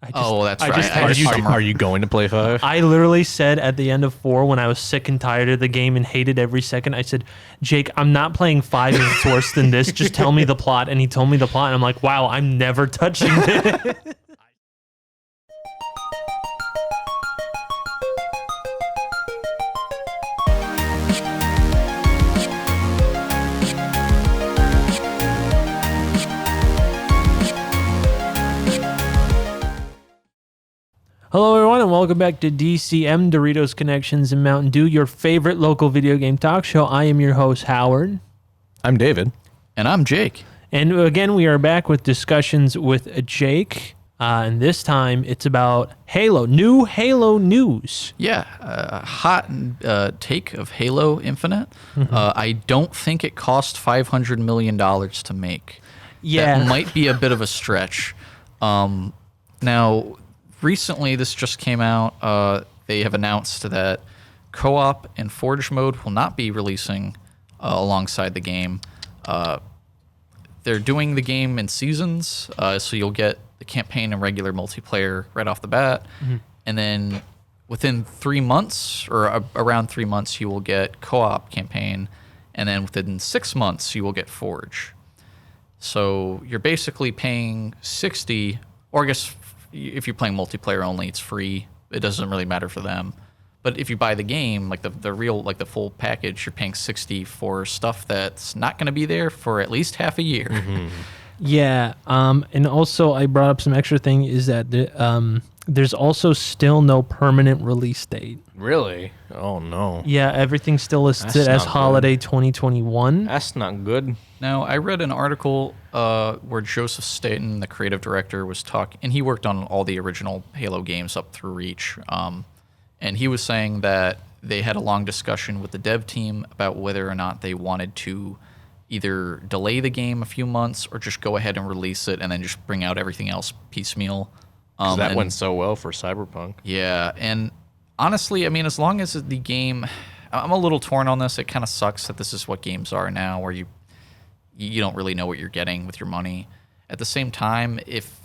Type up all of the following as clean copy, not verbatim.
That's right. Are you going to play 5? I literally said at the end of 4 when I was sick and tired of the game and hated every second, I said, Jake, I'm not playing 5 if it's worse than this. Just tell me the plot. And he told me the plot. And I'm like, wow, I'm never touching it. Hello, everyone, and welcome back to DCM Doritos, Connections, and Mountain Dew, your favorite local video game talk show. I am your host, Howard. I'm David. And I'm Jake. And again, we are back with discussions with Jake. And this time, it's about Halo, new Halo news. Yeah, hot take of Halo Infinite. I don't think it cost $500 million to make. Yeah. That might be a bit of a stretch. Now, recently, this just came out. They have announced that co-op and Forge mode will not be releasing alongside the game. They're doing the game in seasons, so you'll get the campaign and regular multiplayer right off the bat. And then within 3 months, or around 3 months, you will get co-op campaign. And then within 6 months, you will get Forge. So you're basically paying $60, or I guess if you're playing multiplayer only, it's free. It doesn't really matter for them. But if you buy the game, like the real, like the full package, you're paying $60 for stuff that's not going to be there for at least half a year. Yeah. And also, I brought up some extra thing is that there's also still no permanent release date. Really? Oh, no. Yeah, everything's still listed as holiday 2021. That's not good. Now, I read an article where Joseph Staten, the creative director, was talking, and he worked on all the original Halo games up through Reach. And he was saying that they had a long discussion with the dev team about whether or not they wanted to either delay the game a few months or just go ahead and release it and then just bring out everything else piecemeal. That went so well for Cyberpunk. Yeah, and honestly, I mean, as long as the game, I'm a little torn on this. It kind of sucks that this is what games are now, where you don't really know what you're getting with your money. At the same time, if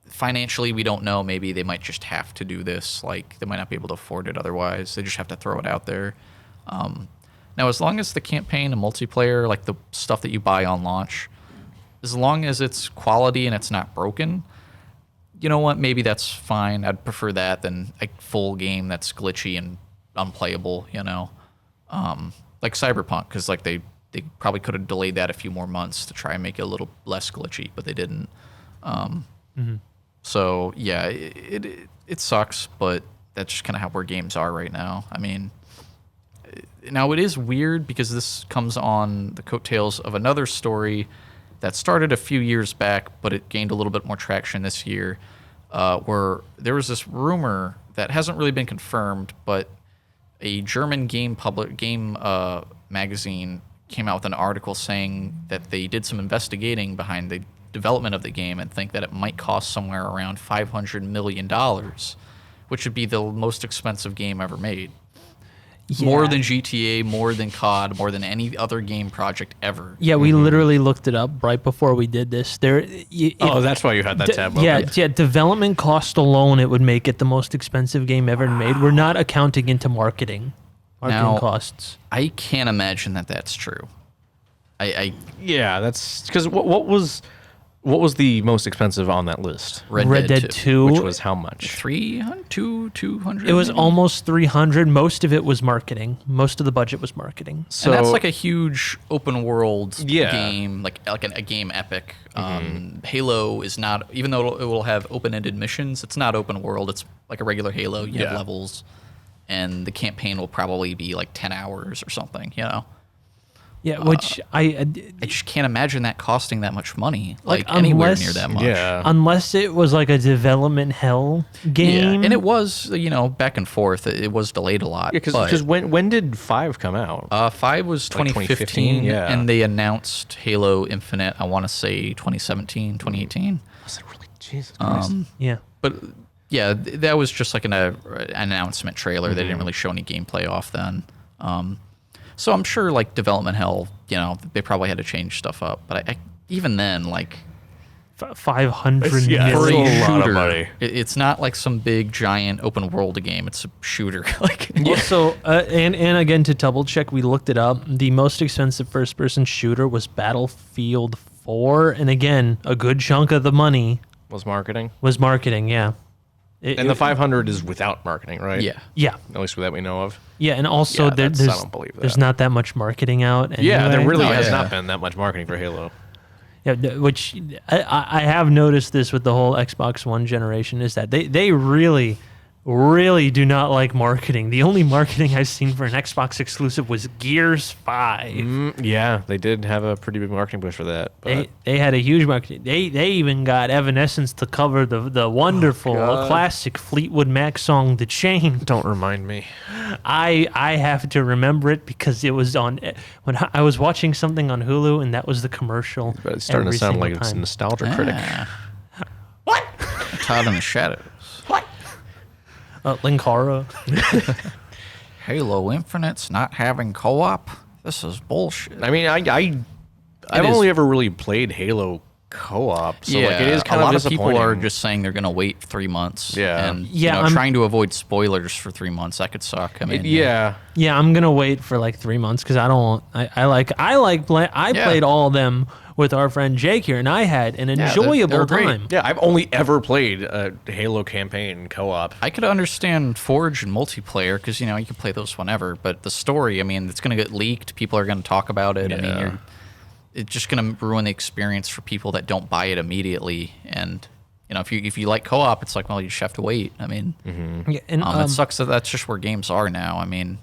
financially we don't know, maybe they might just have to do this. Like, they might not be able to afford it otherwise. They just have to throw it out there. Now, as long as the campaign and multiplayer, like the stuff that you buy on launch, as long as it's quality and it's not broken, you know what? Maybe that's fine. I'd prefer that than a full game that's glitchy and unplayable, you know? Like Cyberpunk, because like they probably could have delayed that a few more months to try and make it a little less glitchy, but they didn't. So, yeah, it sucks, but that's just kind of where games are right now. I mean, now it is weird because this comes on the coattails of another story that started a few years back, but it gained a little bit more traction this year, where there was this rumor that hasn't really been confirmed, but a German game magazine came out with an article saying that they did some investigating behind the development of the game and think that it might cost somewhere around $500 million, which would be the most expensive game ever made. Yeah. More than GTA, more than COD, more than any other game project ever. Yeah, we literally looked it up right before we did this. That's why you had that tab yeah, open. Yeah, development cost alone, it would make it the most expensive game ever made. We're not accounting into marketing costs. I can't imagine that that's true. Yeah, that's because what was the most expensive on that list? Red Dead 2. Which was how much? 200? It was almost 300. Most of it was marketing. Most of the budget was marketing. So, and that's like a huge open world game, like a game epic. Halo is not, even though it will have open-ended missions, it's not open world. It's like a regular Halo. You have levels, and the campaign will probably be like 10 hours or something, you know? Yeah, which I just can't imagine that costing that much money, like anywhere near that much. Yeah. Unless it was like a development hell game. Yeah, and it was, back and forth. It was delayed a lot. Yeah, because when did 5 come out? 5 was 2015, and they announced Halo Infinite, I want to say 2017, 2018. Was it really? Jesus Christ. Yeah. But yeah, that was just like an announcement trailer. They didn't really show any gameplay off then. So I'm sure, like, development hell, they probably had to change stuff up. But even then, like, $500 Yeah, For million. a lot of shooter. money. It's not like some big giant open world game. It's a shooter. Like Also, and again, to double check, we looked it up. The most expensive first person shooter was Battlefield 4. And again, a good chunk of the money Was marketing. was marketing. Yeah. And the 500 is without marketing, right? yeah. Yeah. At least that we know of. Yeah. And also, Yeah, there, that's- I there's, don't believe there's that. not that much marketing out. Anyway. Yeah, there really No, has yeah. not been that much marketing for Halo. Yeah, which I have noticed this with the whole Xbox One generation is that they really, really do not like marketing. The only marketing I've seen for an Xbox exclusive was Gears 5. Yeah, they did have a pretty big marketing push for that. But They had a huge marketing. They even got Evanescence to cover the wonderful God. classic Fleetwood Mac song "The Chain." don't remind me. I have to remember it because it was on when I was watching something on Hulu and that was the commercial. But it's starting to every sound single like it's a time. nostalgia critic. What? Todd in the Shadows. Linkara. Halo Infinite's not having co-op. This is bullshit. I mean, I've is- only ever really played Halo co-op, so like it is kind a lot of of people disappointing. are just saying they're going to wait 3 months. Yeah. and Yeah, I'm- trying to avoid spoilers for 3 months. That could suck. I mean, yeah. Yeah, I'm gonna wait for like 3 months because I don't. I played all of them with our friend Jake here, and I had an they're enjoyable great. time. Yeah, I've only ever played a Halo campaign co-op. I could understand Forge and multiplayer because you can play those whenever. But the story, I mean, it's going to get leaked. People are going to talk about it. I mean, Yeah. it's just going to ruin the experience for people that don't buy it immediately. And if you like co-op, it's like, well, you just have to wait. I mean, Yeah, and it sucks that that's just where games are now. I mean,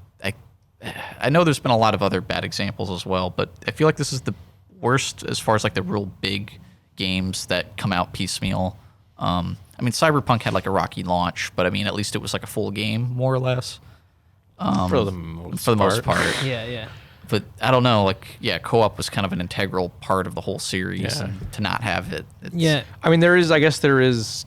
I know there's been a lot of other bad examples as well, but I feel like this is the worst as far as like the real big games that come out piecemeal. I mean, Cyberpunk had like a rocky launch, but I mean, at least it was like a full game, more or less, For the most for the most part. yeah. But I don't know, like, yeah, co-op was kind of an integral part of the whole series, Yeah. and to not have it, it's, Yeah. I mean, I guess there is,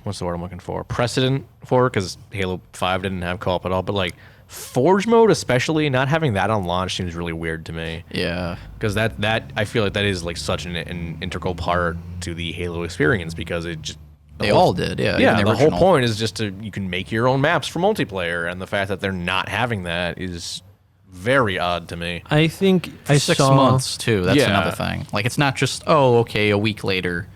what's the word I'm looking for? Precedent for it, because Halo 5 didn't have co-op at all. But like Forge mode, especially, not having that on launch seems really weird to me. yeah. Because that I feel like that is like such an integral part to the Halo experience, because it just They all did, yeah. yeah, even the whole original. point is just you can make your own maps for multiplayer, and the fact that they're not having that is very odd to me. I think I 6 saw months too. That's Yeah. another thing. Like, it's not just okay, a week later,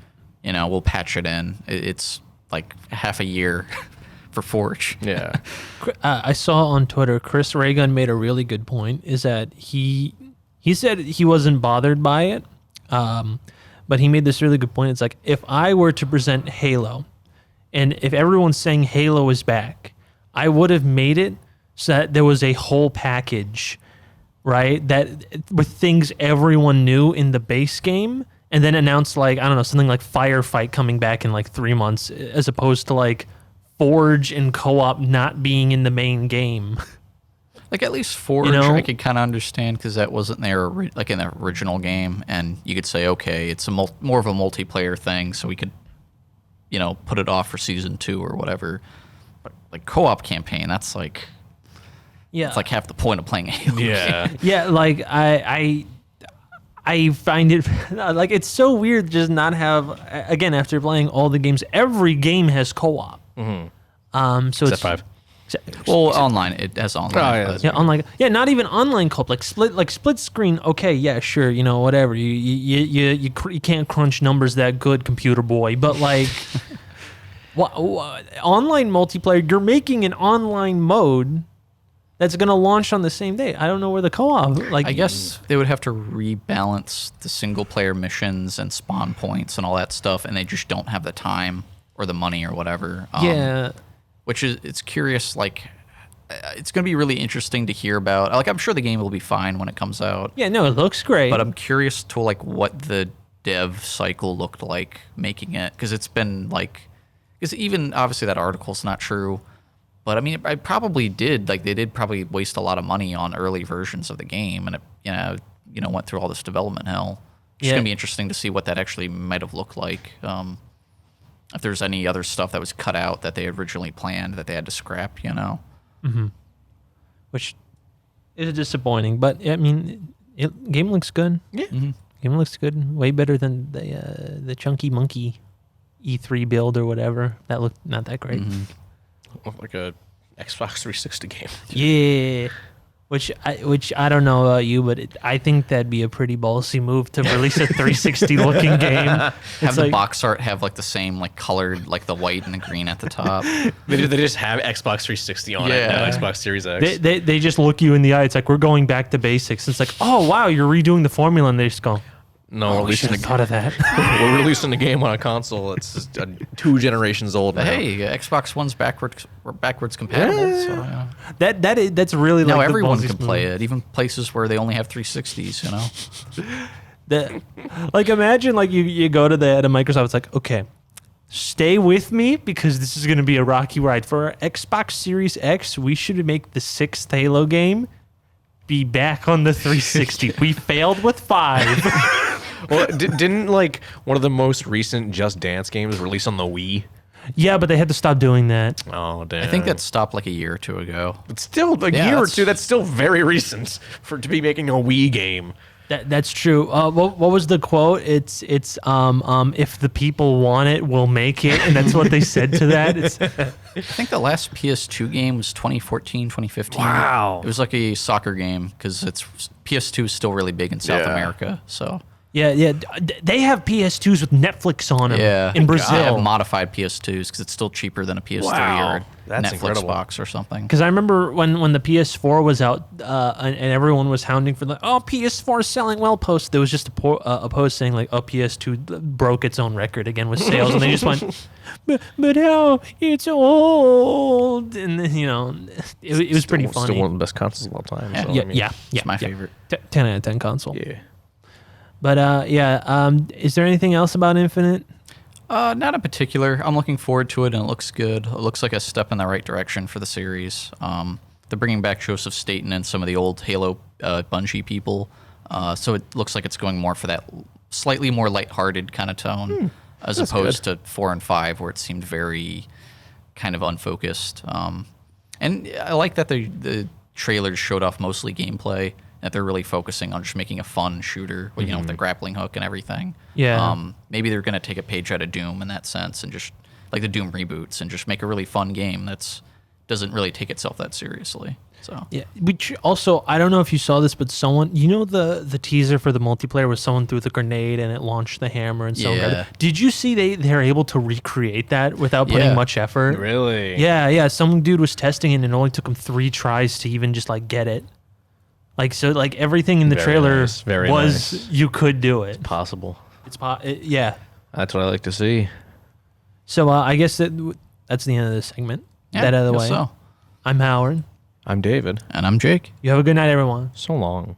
we'll patch it in. It's like half a year for Forge. Yeah, I saw on Twitter Chris Reagan made a really good point. Is that he said he wasn't bothered by it, but he made this really good point. It's like, if I were to present Halo, and if everyone's saying Halo is back, I would have made it so that there was a whole package, right? That with things everyone knew in the base game, and then announced like, I don't know, something like Firefight coming back in like 3 months, as opposed to like Forge and co-op not being in the main game. Like, at least Forge, I could kind of understand because that wasn't there like in the original game, and you could say, okay, it's a more of a multiplayer thing, so we could, put it off for season 2 or whatever. But like co-op campaign, that's like Yeah, it's like half the point of playing a Halo. yeah. yeah, like I find it like it's so weird just not have, again, after playing all the games, every game has co-op. So Except it's 5. Well, online, it has online. Oh, yeah, but- that's Yeah, online. Yeah, not even online co-op. Like split screen. Okay, yeah, sure. Whatever. You can't crunch numbers that good, computer boy. But like, online multiplayer. You're making an online mode that's gonna launch on the same day. I don't know where the co-op. Like, I guess they would have to rebalance the single player missions and spawn points and all that stuff, and they just don't have the time or the money or whatever. Yeah. Which is, it's curious, like, it's going to be really interesting to hear about. Like, I'm sure the game will be fine when it comes out, Yeah. No, it looks great. but I'm curious to, like, what the dev cycle looked like making it, because it's been, like, because even, obviously, that article's not true, but, I mean, I probably did, like, they did probably waste a lot of money on early versions of the game, and it, went through all this development hell. It's Yeah. going to be interesting to see what that actually might have looked like. If there's any other stuff that was cut out that they had originally planned that they had to scrap, which is disappointing. But I mean, game looks good. Yeah. Game looks good. Way better than the Chunky Monkey E3 build or whatever. That looked not that great. Looked like a Xbox 360 game. Yeah. Which I don't know about you, but I think that'd be a pretty ballsy move to release a 360 looking game. Have the box art have like the same like colored, like the white and the green at the top. They just have Xbox 360 on it, no Xbox Series X. They just look you in the eye. It's like, we're going back to basics. It's like, oh wow, you're redoing the formula, and they just go, No, we should have thought of that. We're releasing the game on a console. It's just 2 generations old now. Hey, Xbox One's backwards compatible. So, yeah. That's really Now like everyone the can play it, even places where they only have 360s. You know, like imagine like you go to at a Microsoft. It's like, okay, stay with me because this is going to be a rocky ride for our Xbox Series X. We should make the 6th Halo game be back on the 360. We failed with 5. Well, didn't like one of the most recent Just Dance games release on the Wii? Yeah, but they had to stop doing that. Oh, damn. I think that stopped like a year or 2 ago. It's still a year or two. That's still very recent to be making a Wii game. That's true. What was the quote? It's if the people want it, we'll make it, and that's what they said to that. I think the last PS2 game was 2014, 2015. Wow. It was like a soccer game because PS2 is still really big in South America. So yeah. They have PS2s with Netflix on them. yeah, in Brazil. I have modified PS2s because it's still cheaper than a PS3 Wow. or That's Netflix incredible. box or something. Because I remember when the PS4 was out and everyone was hounding for PS4 is selling well post. There was just a post saying like, PS2 broke its own record again with sales, and they just went, but how it's old, and then, it was pretty funny. Still one of the best consoles of all time. Yeah. So, Yeah, I mean, yeah, It's my favorite. 10 out of 10 console. Yeah. But is there anything else about Infinite? Not in particular. I'm looking forward to it, and it looks good. It looks like a step in the right direction for the series. They're bringing back Joseph Staten and some of the old Halo Bungie people, so it looks like it's going more for that slightly more lighthearted kind of tone, as opposed to 4 and 5, where it seemed very kind of unfocused. And I like that the trailers showed off mostly gameplay, that they're really focusing on just making a fun shooter, with the grappling hook and everything. Yeah. Maybe they're going to take a page out of Doom in that sense, and just like the Doom reboots, and just make a really fun game that's doesn't really take itself that seriously. So Yeah. Which also, I don't know if you saw this, but someone, the teaser for the multiplayer was someone threw the grenade and it launched the hammer and so Yeah. Did you see they're able to recreate that without putting Yeah. much effort? Really? Yeah. Some dude was testing it and it only took him 3 tries to even just like get it. Like, so like everything in the Very trailer nice, very was nice. you could do it. Possible. Yeah. That's what I like to see. So I guess that's the end of this segment. yeah, That out of the guess way. So. I'm Howard. I'm David. And I'm Jake. You have a good night, everyone. So long.